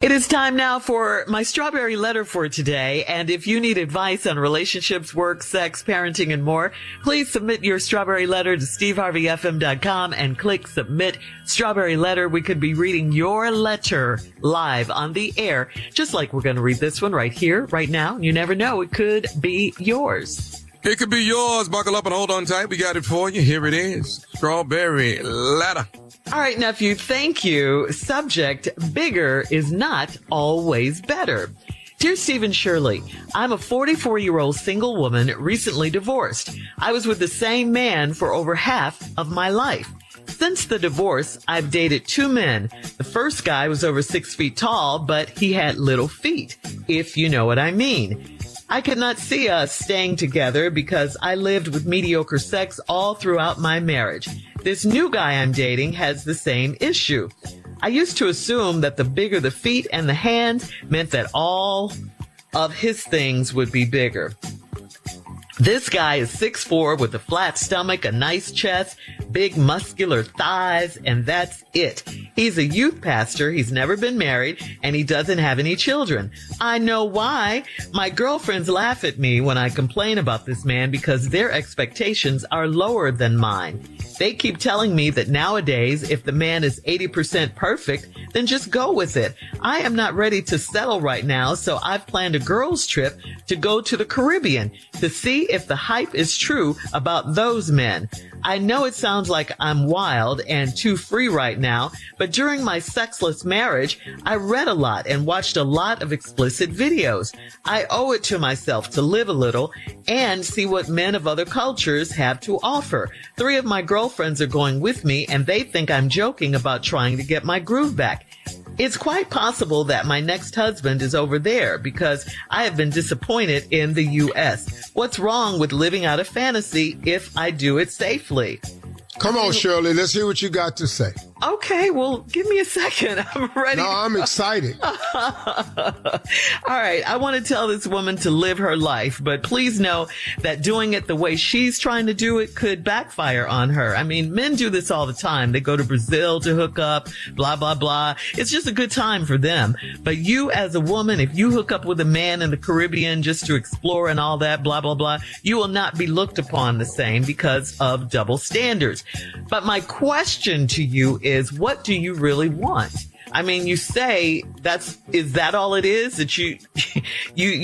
It is time now for my strawberry letter for today. And if you need advice on relationships, work, sex, parenting, and more, please submit your strawberry letter to steveharveyfm.com and click submit strawberry letter. We could be reading your letter live on the air, just like we're going to read this one right here, right now. You never know. It could be yours. It could be yours. Buckle up and hold on tight. We got it for you. Here it is. Strawberry letter. All right, nephew, thank you. Subject, bigger is not always better. Dear Steve and Shirley, I'm a 44-year-old single woman, recently divorced. I was with the same man for over half of my life. Since the divorce, I've dated two men. The first guy was over 6 feet tall, but he had little feet, if you know what I mean. I could not see us staying together because I lived with mediocre sex all throughout my marriage. This new guy I'm dating has the same issue. I used to assume that the bigger the feet and the hands meant that all of his things would be bigger. This guy is 6'4" with a flat stomach, a nice chest, big muscular thighs, and that's it. He's a youth pastor, he's never been married, and he doesn't have any children. I know why. My girlfriends laugh at me when I complain about this man because their expectations are lower than mine. They keep telling me that nowadays, if the man is 80% perfect, then just go with it. I am not ready to settle right now, so I've planned a girls' trip to go to the Caribbean to see if the hype is true about those men. I know it sounds like I'm wild and too free right now, but during my sexless marriage, I read a lot and watched a lot of explicit videos. I owe it to myself to live a little and see what men of other cultures have to offer. 3 of my girlfriends are going with me, and they think I'm joking about trying to get my groove back. It's quite possible that my next husband is over there because I have been disappointed in the U.S. What's wrong with living out a fantasy if I do it safely? Come on, Shirley. Let's hear what you got to say. Okay, well, give me a second. I'm ready. No, I'm excited. All right, I want to tell this woman to live her life, but please know that doing it the way she's trying to do it could backfire on her. I mean, men do this all the time. They go to Brazil to hook up, blah, blah, blah. It's just a good time for them. But you as a woman, if you hook up with a man in the Caribbean just to explore and all that, blah, blah, blah, you will not be looked upon the same because of double standards. But my question to you is, what do you really want? I mean, you say is that all it is? That you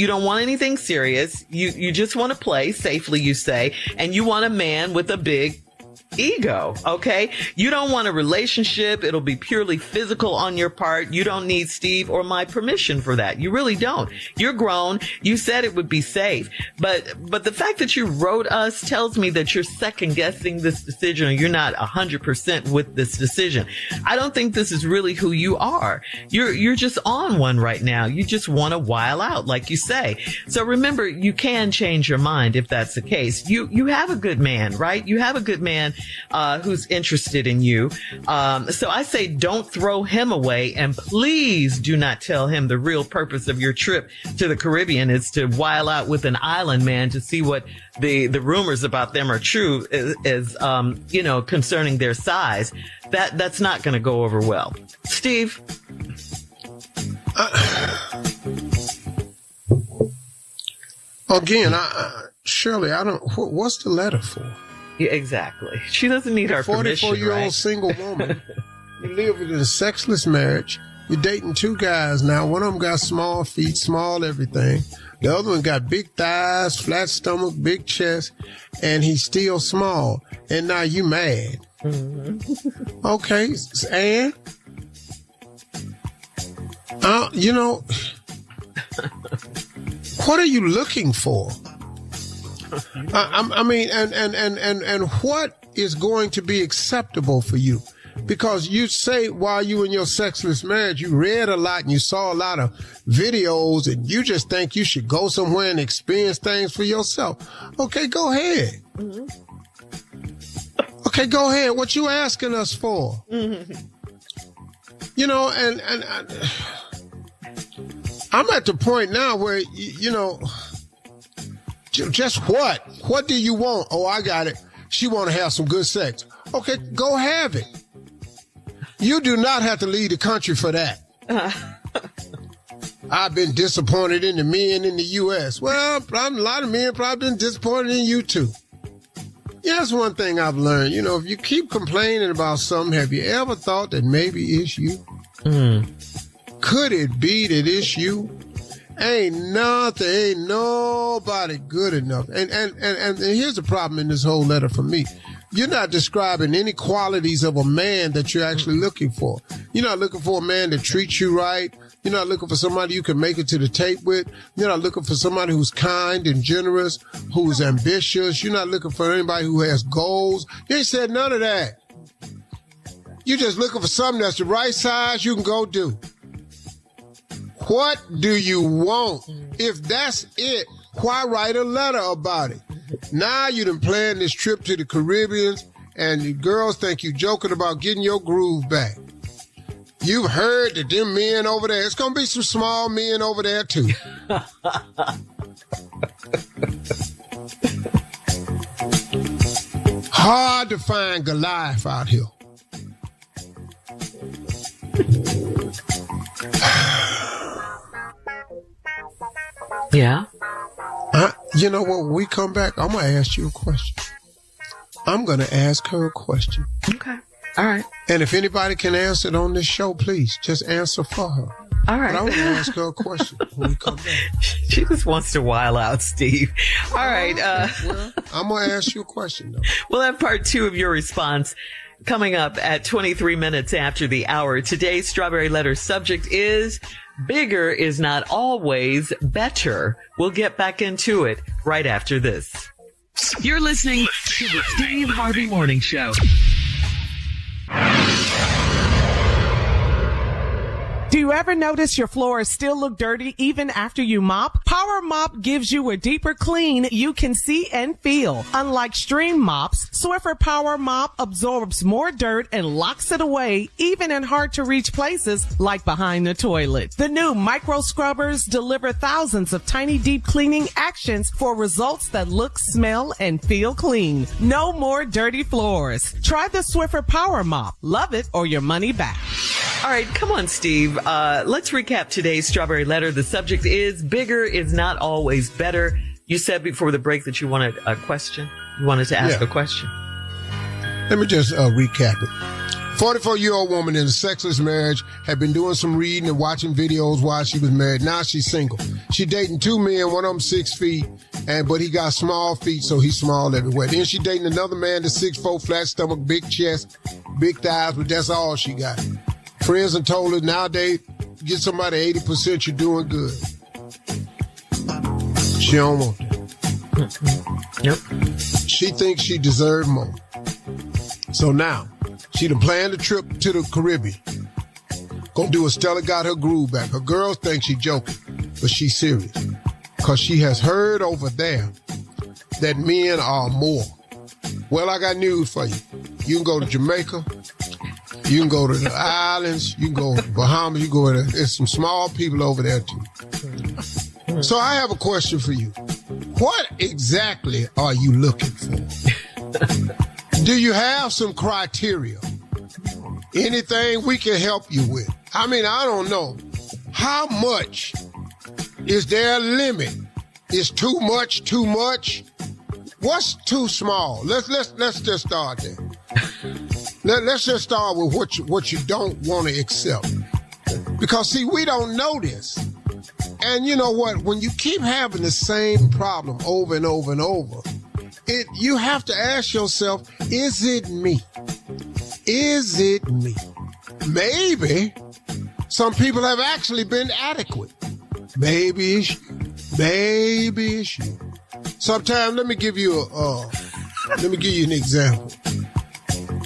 don't want anything serious. You just want to play safely, you say, and you want a man with a big ego, okay? You don't want a relationship. It'll be purely physical on your part. You don't need Steve or my permission for that. You really don't. You're grown. You said it would be safe. But the fact that you wrote us tells me that you're second guessing this decision, or you're not 100% with this decision. I don't think this is really who you are. You're just on one right now. You just want to while out, like you say. So remember, you can change your mind if that's the case. You have a good man, right? You have a good man who's interested in you. So I say don't throw him away, and please do not tell him the real purpose of your trip to the Caribbean is to while out with an island man to see what the rumors about them are true is concerning their size. That's not going to go over well. Steve? Again, Shirley, what's the letter for? Yeah, exactly. She doesn't need our permission, 44-year-old right? single woman. You live in a sexless marriage. You're dating 2 guys now. One of them got small feet, small everything. The other one got big thighs, flat stomach, big chest, and he's still small. And now you mad. Mm-hmm. Okay, and? What are you looking for? I mean, and what is going to be acceptable for you? Because you say while you in your sexless marriage, you read a lot and you saw a lot of videos and you just think you should go somewhere and experience things for yourself. Okay, go ahead. Mm-hmm. Okay, go ahead. What you asking us for? Mm-hmm. And I'm at the point now where, just what? What do you want? Oh, I got it. She want to have some good sex. Okay, go have it. You do not have to leave the country for that. I've been disappointed in the men in the U.S. Well, a lot of men probably been disappointed in you too. Yeah, that's one thing I've learned. You know, if you keep complaining about something, have you ever thought that maybe it's you? Could it be that it's you? Ain't nobody good enough. And here's the problem in this whole letter for me. You're not describing any qualities of a man that you're actually looking for. You're not looking for a man that treats you right. You're not looking for somebody you can make it to the tape with. You're not looking for somebody who's kind and generous, who's ambitious. You're not looking for anybody who has goals. You ain't said none of that. You're just looking for something that's the right size you can go do. What do you want? If that's it, why write a letter about it? Now you done planned this trip to the Caribbean and the girls think you joking about getting your groove back. You've heard that them men over there, it's going to be some small men over there too. Hard to find Goliath out here. Yeah. You know what? When we come back, I'm going to ask you a question. I'm going to ask her a question. Okay. All right. And if anybody can answer it on this show, please just answer for her. All right. But I want to ask her a question when we come back. She just wants to while out, Steve. All right. Well, I'm going to ask you a question, though. We'll have part 2 of your response coming up at 23 minutes after the hour. Today's Strawberry Letter subject is bigger is not always better. We'll get back into it right after this. You're listening to the Steve Harvey Morning Show. Do you ever notice your floors still look dirty even after you mop? Power Mop gives you a deeper clean you can see and feel. Unlike stream mops, Swiffer Power Mop absorbs more dirt and locks it away even in hard to reach places like behind the toilet. The new micro scrubbers deliver thousands of tiny deep cleaning actions for results that look, smell, and feel clean. No more dirty floors. Try the Swiffer Power Mop. Love it or your money back. All right, come on, Steve. Let's recap today's Strawberry Letter. The subject is bigger is not always better. You said before the break that you wanted a question. You wanted to ask a question. Let me just recap it. 44-year-old woman in a sexless marriage had been doing some reading and watching videos while she was married. Now she's single. She dating 2 men, one of them 6 feet, but he got small feet, so he's small everywhere. Then she dating another man that's 6'4", flat stomach, big chest, big thighs, but that's all she got. Friends have told her nowadays, get somebody 80%, you're doing good. She don't want that. Yep. She thinks she deserves more. So now, she done planned a trip to the Caribbean. Gonna do a Stella got her groove back. Her girls think she joking, but she's serious. Cause she has heard over there that men are more. Well, I got news for you. You can go to Jamaica. You can go to the islands. You can go to Bahamas. You go to, there's some small people over there too. So I have a question for you. What exactly are you looking for? Do you have some criteria? Anything we can help you with? I mean, I don't know. How much? Is there a limit? Is too much too much? What's too small? Let's just start there. Let's just start with what you don't want to accept. Because see, we don't know this. And you know what? When you keep having the same problem over and over and over, you have to ask yourself, is it me? Is it me? Maybe some people have actually been adequate. Maybe it's you. Maybe it's you. Sometimes let me give you an example.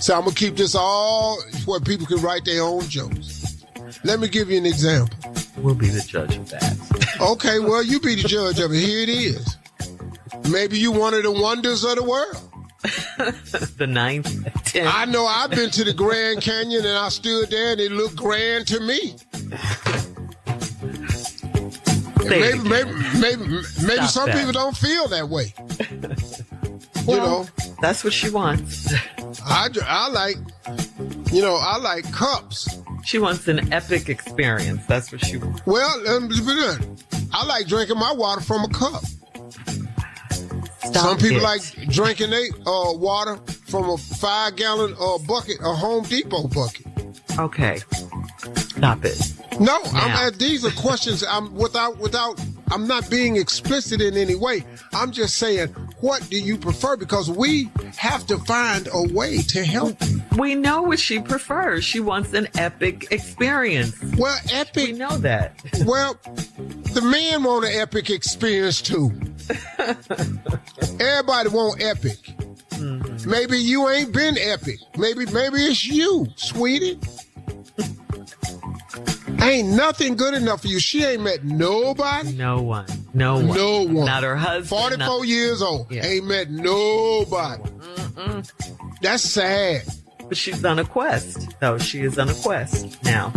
So I'm gonna keep this all where people can write their own jokes. Let me give you an example. We'll be the judge of that. Okay, well, you be the judge of it. Here it is. Maybe you one of the wonders of the world. The 9th, 10th. I know I've been to the Grand Canyon and I stood there and it looked grand to me. Maybe some people don't feel that way. Well, you know, that's what she wants. I like cups. She wants an epic experience. That's what she wants. Well, I like drinking my water from a cup. Some people like drinking their water from a 5-gallon bucket, a Home Depot bucket. Okay. Stop it. No, these are questions. I'm not being explicit in any way. I'm just saying, what do you prefer? Because we have to find a way to help you. We know what she prefers. She wants an epic experience. Well, epic. We know that. Well, the men want an epic experience too. Everybody want epic. Mm-hmm. Maybe you ain't been epic. Maybe it's you, sweetie. Ain't nothing good enough for you. She ain't met nobody. No one. Not her husband. 44 years old. Yeah. Ain't met nobody. That's sad. But she's on a quest. No, she is on a quest now.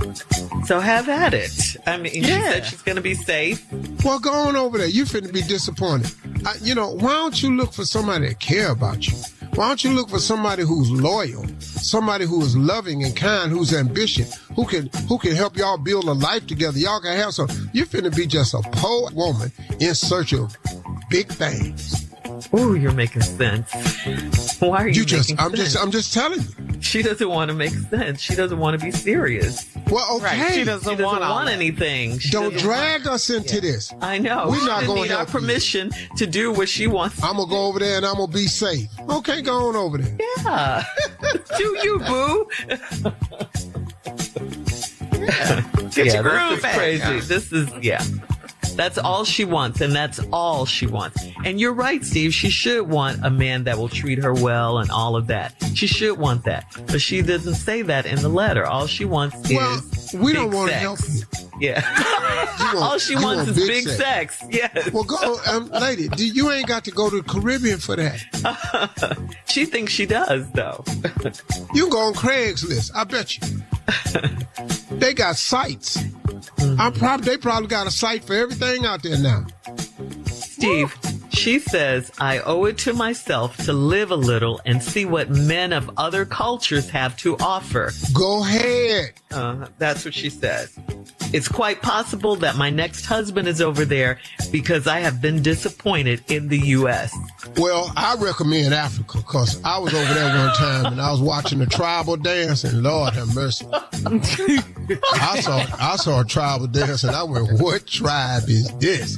So have at it. I mean, she said she's going to be safe. Well, go on over there. You finna be disappointed. Why don't you look for somebody that care about you? Why don't you look for somebody who's loyal, somebody who is loving and kind, who's ambitious, who can help y'all build a life together? Y'all can have some. You're finna be just a poor woman in search of big things. Ooh, you're making sense. Why are you making sense? I'm just telling you. She doesn't want to make sense. She doesn't want to be serious. Well, okay. Right. She doesn't want anything. Don't drag us into this. I know. We're not going to need our permission to do what she wants. I'm going to go over there and I'm going to be safe. Okay, go on over there. Yeah. Do you, boo? This is crazy. This is, That's all she wants, and that's all she wants. And you're right, Steve. She should want a man that will treat her well and all of that. She should want that. But she doesn't say that in the letter. All she wants is we don't want to help you. Yeah. All she wants is big sex. Yes. Well, go, lady, you ain't got to go to the Caribbean for that. She thinks she does, though. You can go on Craigslist. I bet you. They got sites. They probably got a site for everything out there now. Steve, she says, I owe it to myself to live a little and see what men of other cultures have to offer. Go ahead. That's what she says. It's quite possible that my next husband is over there because I have been disappointed in the U.S. Well, I recommend Africa because I was over there one time and I was watching the tribal dance and Lord have mercy. I saw a tribal dance and I went, what tribe is this?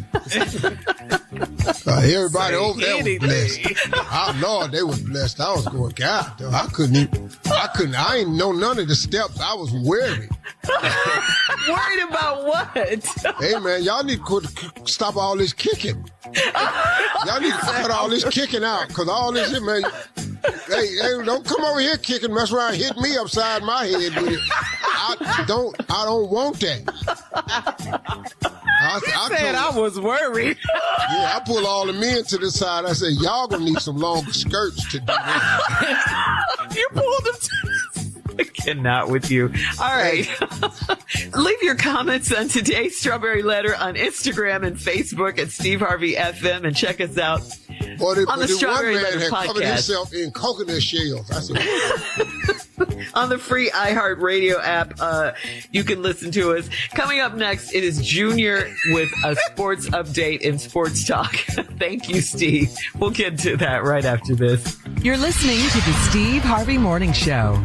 Everybody over there was blessed. Lord, they were blessed. I was going, God, though, I ain't know none of the steps. I was worried. Worried about what? Hey, man, y'all need to stop all this kicking. Y'all need to cut all this kicking out, because all this shit, man. Hey, don't come over here kicking, mess around, hit me upside my head with it. I don't want that. I was worried. Yeah, I pull all the men to the side. I say, y'all gonna need some longer skirts to do this. You pulled them to the side. I cannot with you. All right. Leave your comments on today's Strawberry Letter on Instagram and Facebook at Steve Harvey FM, and check us out on the Strawberry Letter podcast. Covered himself in coconut shells. I said, on the free iHeartRadio app, you can listen to us. Coming up next, it is Junior with a sports update in Sports Talk. Thank you, Steve. We'll get to that right after this. You're listening to the Steve Harvey Morning Show.